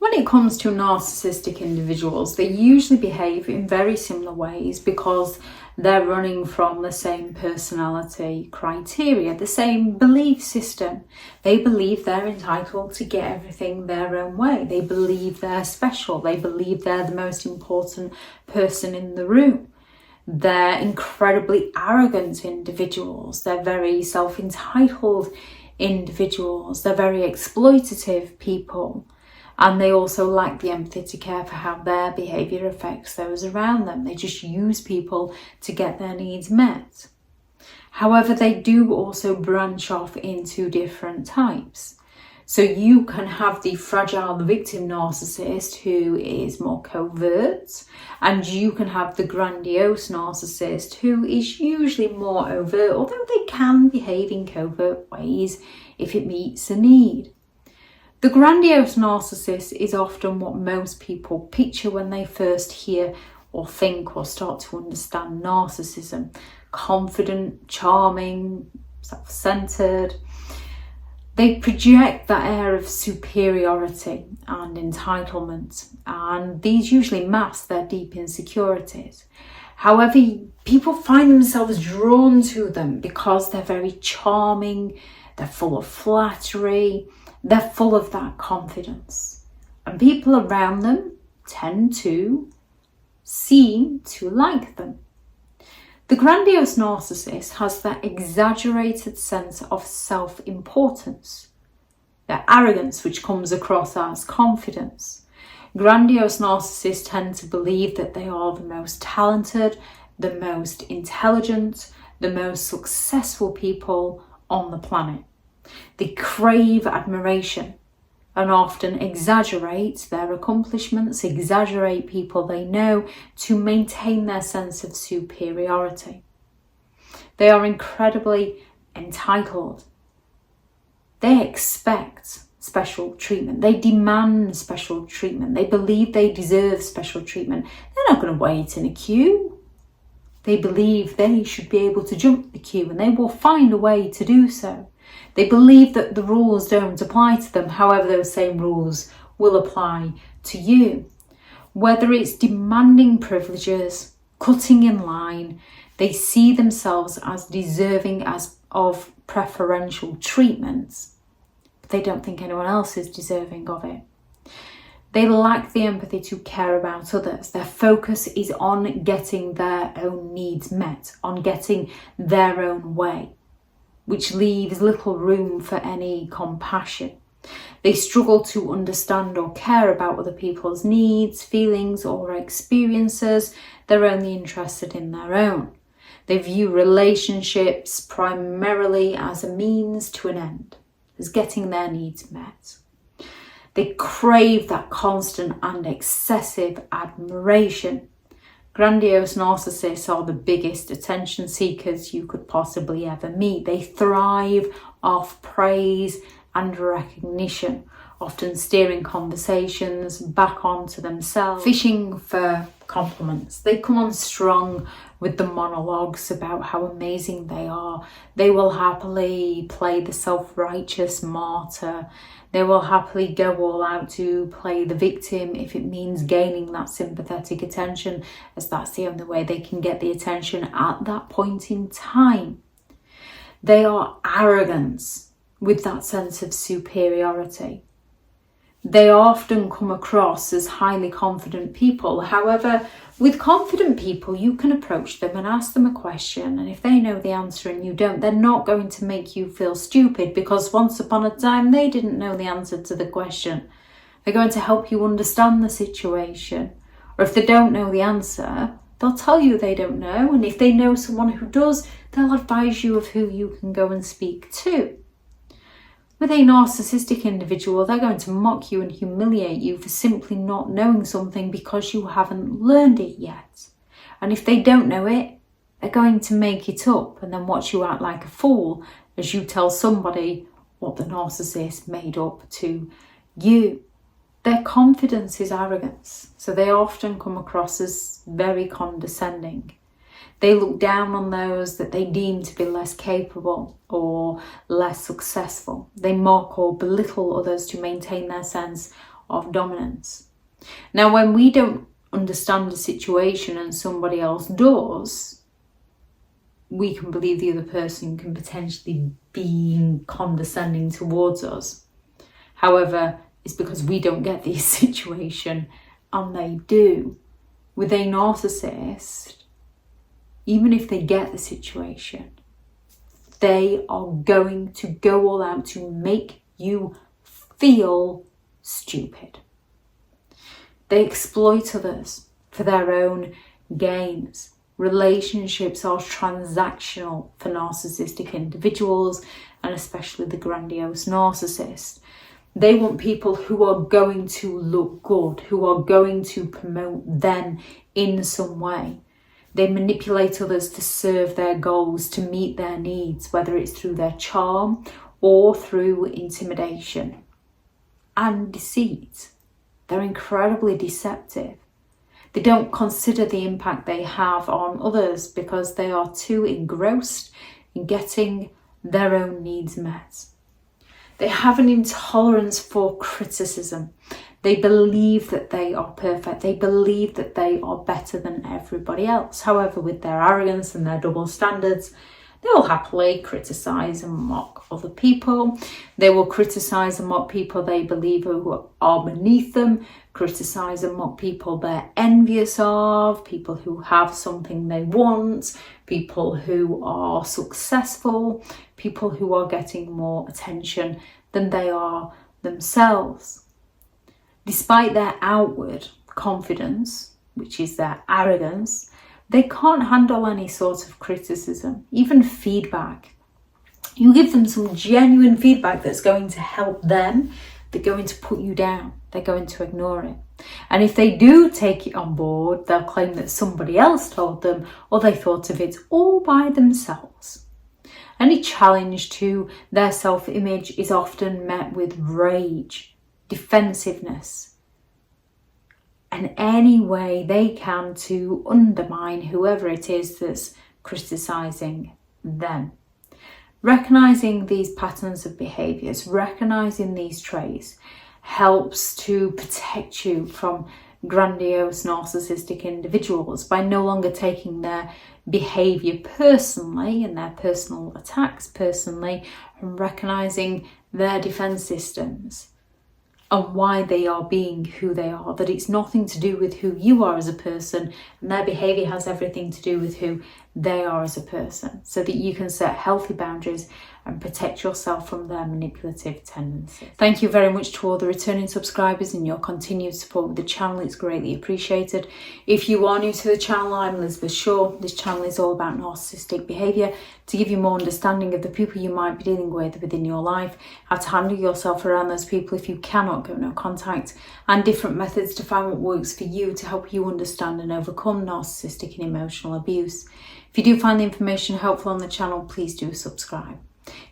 When it comes to narcissistic individuals, they usually behave in very similar ways because they're running from the same personality criteria, the same belief system. They believe they're entitled to get everything their own way. They believe they're special. They believe they're the most important person in the room. They're incredibly arrogant individuals. They're very self-entitled individuals. They're very exploitative people. And they also lack the empathy to care for how their behaviour affects those around them. They just use people to get their needs met. However, they do also branch off into different types. So you can have the fragile victim narcissist who is more covert, and you can have the grandiose narcissist who is usually more overt, although they can behave in covert ways if it meets a need. The grandiose narcissist is often what most people picture when they first hear or think or start to understand narcissism. Confident, charming, self-centered. They project that air of superiority and entitlement, and these usually mask their deep insecurities. However, people find themselves drawn to them because they're very charming, they're full of flattery, they're full of that confidence, and people around them tend to seem to like them. The grandiose narcissist has that exaggerated sense of self-importance, their arrogance, which comes across as confidence. Grandiose narcissists tend to believe that they are the most talented, the most intelligent, the most successful people on the planet. They crave admiration and often exaggerate their accomplishments, exaggerate people they know to maintain their sense of superiority. They are incredibly entitled. They expect special treatment. They demand special treatment. They believe they deserve special treatment. They're not going to wait in a queue. They believe they should be able to jump the queue, and they will find a way to do so. They believe that the rules don't apply to them, however those same rules will apply to you. Whether it's demanding privileges, cutting in line, they see themselves as deserving of preferential treatment, but they don't think anyone else is deserving of it. They lack the empathy to care about others. Their focus is on getting their own needs met, on getting their own way, which leaves little room for any compassion. They struggle to understand or care about other people's needs, feelings, or experiences. They're only interested in their own. They view relationships primarily as a means to an end, as getting their needs met. They crave that constant and excessive admiration. Grandiose narcissists are the biggest attention seekers you could possibly ever meet. They thrive off praise and recognition, often steering conversations back onto themselves, fishing for compliments. They come on strong with the monologues about how amazing they are. They will happily play the self-righteous martyr. They will happily go all out to play the victim if it means gaining that sympathetic attention, as that's the only way they can get the attention at that point in time. They are arrogant with that sense of superiority. They often come across as highly confident people. However, with confident people, you can approach them and ask them a question, and if they know the answer and you don't, they're not going to make you feel stupid because once upon a time they didn't know the answer to the question. They're going to help you understand the situation. Or if they don't know the answer, they'll tell you they don't know, and if they know someone who does, they'll advise you of who you can go and speak to. With a narcissistic individual, they're going to mock you and humiliate you for simply not knowing something because you haven't learned it yet. And if they don't know it, they're going to make it up and then watch you act like a fool as you tell somebody what the narcissist made up to you. Their confidence is arrogance, so they often come across as very condescending. They look down on those that they deem to be less capable or less successful. They mock or belittle others to maintain their sense of dominance. Now, when we don't understand a situation and somebody else does, we can believe the other person can potentially be condescending towards us. However, it's because we don't get the situation and they do. With a narcissist, even if they get the situation, they are going to go all out to make you feel stupid. They exploit others for their own gains. Relationships are transactional for narcissistic individuals, and especially the grandiose narcissist. They want people who are going to look good, who are going to promote them in some way. They manipulate others to serve their goals, to meet their needs, whether it's through their charm or through intimidation and deceit. They're incredibly deceptive. They don't consider the impact they have on others because they are too engrossed in getting their own needs met. They have an intolerance for criticism. They believe that they are perfect. They believe that they are better than everybody else. However, with their arrogance and their double standards, they will happily criticise and mock other people. They will criticise and mock people they believe who are beneath them, criticise and mock people they're envious of, people who have something they want, people who are successful, people who are getting more attention than they are themselves. Despite their outward confidence, which is their arrogance, they can't handle any sort of criticism, even feedback. You give them some genuine feedback that's going to help them, they're going to put you down, they're going to ignore it. And if they do take it on board, they'll claim that somebody else told them or they thought of it all by themselves. Any challenge to their self-image is often met with rage, defensiveness, and any way they can to undermine whoever it is that's criticising them. Recognising these patterns of behaviours, recognising these traits, helps to protect you from grandiose narcissistic individuals by no longer taking their behaviour personally and their personal attacks personally, and recognising their defence systems and why they are being who they are, that it's nothing to do with who you are as a person, and their behaviour has everything to do with who they are as a person, so that you can set healthy boundaries and protect yourself from their manipulative tendencies. Thank you very much to all the returning subscribers and your continued support with the channel. It's greatly appreciated. If you are new to the channel, I'm Elizabeth Shaw. This channel is all about narcissistic behaviour, to give you more understanding of the people you might be dealing with within your life, how to handle yourself around those people if you cannot get no contact, and different methods to find what works for you to help you understand and overcome narcissistic and emotional abuse. If you do find the information helpful on the channel, please do subscribe.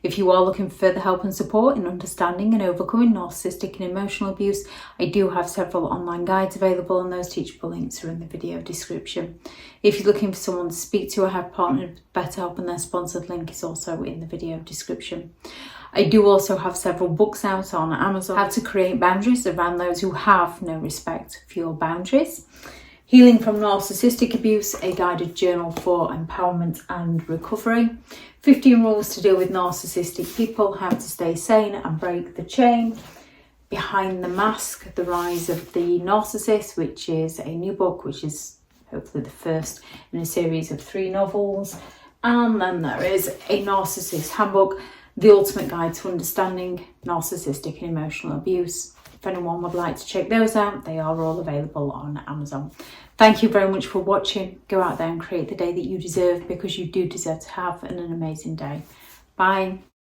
If you are looking for further help and support in understanding and overcoming narcissistic and emotional abuse, I do have several online guides available, and those teachable links are in the video description. If you're looking for someone to speak to or have partnered with BetterHelp, and their sponsored link is also in the video description. I do also have several books out on Amazon. How to create boundaries around those who have no respect for your boundaries. Healing from Narcissistic Abuse, a guided journal for empowerment and recovery. 15 rules to deal with narcissistic people, how to stay sane and break the chain. Behind the Mask, The Rise of the Narcissist, which is a new book, which is hopefully the first in a series of 3 novels. And then there is a Narcissist Handbook, the ultimate guide to understanding narcissistic and emotional abuse. If anyone would like to check those out, they are all available on Amazon. Thank you very much for watching. Go out there and create the day that you deserve, because you do deserve to have an amazing day. Bye.